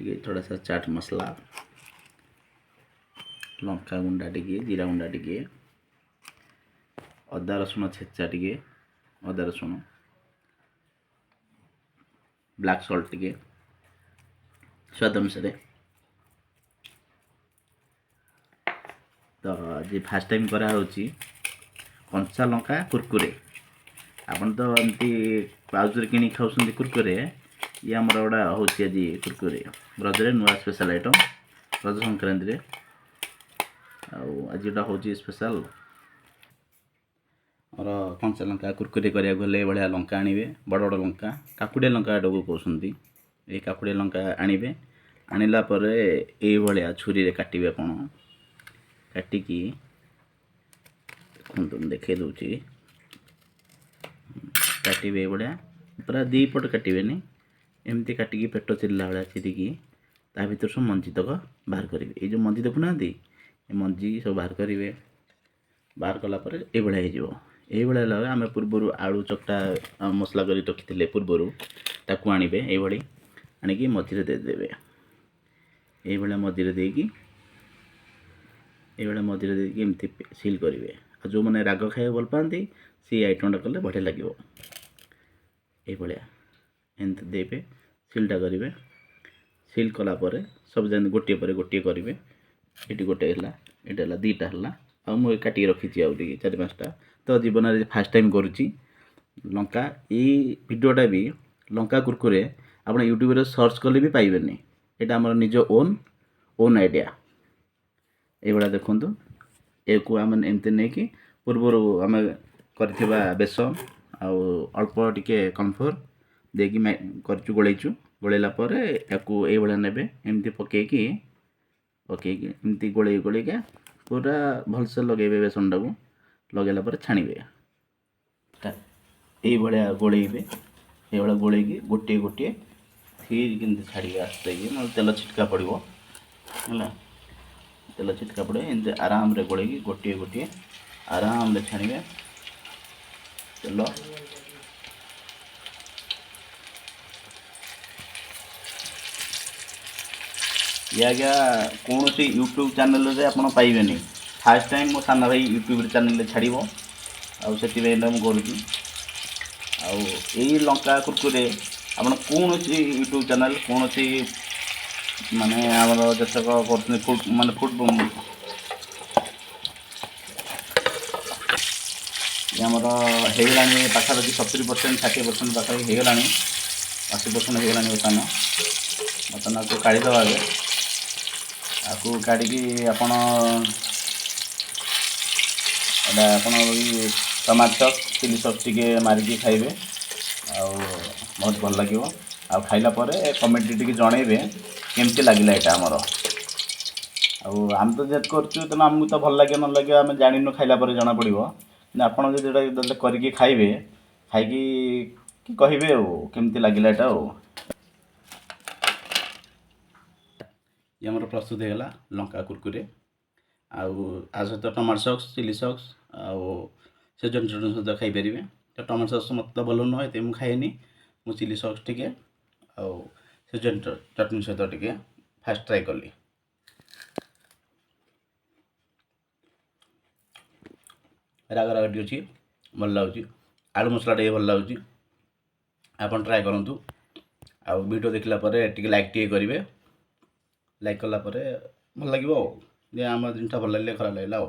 टिके थोड़ा सा चाट मसला, लंका गुंडा टिके, जीरा गुंडा टिके, अदा रसुण छेचा टिके, अदा रसुण, ब्लैक सॉल्ट टिके स्वाद अनुसार। तो जी फास्ट टाइम करा होची कंचा लंका कुरकुरे। आपन तो एमती पाउच किणी खाऊसंदी कुरकुरे, ये आमर गोटा होची आज कुरकुरे रजरे नुआ स्पेशल आइटम रज संक्रांति रे। आज गोटा होची स्पेशल और कंचा लंका कुरकुरे करिया गले बढिया लंका आनिबे, बड़ बड़ लंका काकुडिया लंका डगु कहउसंदी। ए काकुडिया लंका आनिबे, आनिला परे ए भलिया छुरी रे काटिबे। आपण काटिकी देखुन देखे दउची, काटिबे बढिया पूरा दी पट काटिबेनी, एमती काटिकी पेट चिल्ला बढिया चिरिकी ता भीतर सब मंजी तक बाहर करेंगे। ये जो मंजी देखुना ये मंजी सब बाहर करेंगे। बाहर कलापर ये भाया लगे आम पूर्वर आलू चकटा मसला कर रखी पूर्वर ताकू आणवे ये आणिकी मझे देदेवे। ये मझे देकी ये मझे देकी एमती सिल करेंगे। जो मैंने राग खाया भल पाती सी आइटमटा कले बढ़िया लगे। ये एमती देवे सिलटा करेंगे। सिल कलापर सब जन गोटे पर गोटे करेंगे। ये गोटे है ये दीटा है आ मुझे काटिक रखी आउे 4-5टा। तो जीवन में फास्ट टाइम करुच्ची लंका ये वीडियोटा भी लंका कुरकुरे आप यूट्यूब रे सर्च कले भी पाइबेनी। यहाँ आम निज ओन आइडिया ये देखु। ये आम एमती नहीं कि पूर्वर आम कर बेसन अल्प टिके कन्फर्ट देकी कर गोलैचु। गोलैला ये ने एमती पकईकी एमती गोले गोलेका पूरा भलसे लगे बेसन टाक लगेला छाणवे। ये गोलेबे ये गोलेकी गोटे गोटे फिर के छाड़ी आस्ते ना तेल छिटका पड़ो है। तेल छिटका पड़े एमती आराम रे गोलेकी गोटे गोटे आराम रे छाणवे। तेल ये आज्ञा कौन सी यूट्यूब चैनल रे आपन पाइबेनी। फास्ट टाइम मो साना भाई यूट्यूब चैनल छाड़ो आउ से करुँगी। आई लंका कुरकुरे आपन कौन सी यूट्यूब चैनल कौन सी माने आमर जतक कर फुड माने फुड आमर होगा पाखापाखि 70% 60% पाखापाखि होगा 80% होगा बर्तमान। बर्तमान आपको काढ़ीदवा आपको काढ़ी आपण टमाटो सॉस चिली सॉस टिके मारिकी खाइबे बहुत भल लगे। आ खाइला परे कमेंट टिके जनइबे केमती लगिला एटा हमर। आम तो जेत करछु त हमहु तो भल लगे न लगे आम जानिनु खाइला परे जना पड़िबो। आपण जदि एटा करके खाइबे खाइकी कि कहिबे केमती लगिला एटा। ये आमर प्रस्तुत होगा लंका कुरकुरे आ सहित टमाटो सॉस चिली सॉस से जन सहित खाईपर। तो टमाटो सॉस मत तो भल नुहे तो मुझे खाएनी। मुझे चिली सॉस टिके से जन चटनी सहित टिके फास्ट ट्राए कली। राग राग टी अच्छी भल लगुच। आलू मसला टे भल लगुच। आपन ट्राए करूँ। आ वीडियो देखला टे लाइक टे करेंगे। लाइक कलापर भल लगे आम जिनटा भल लगे खराब लगला।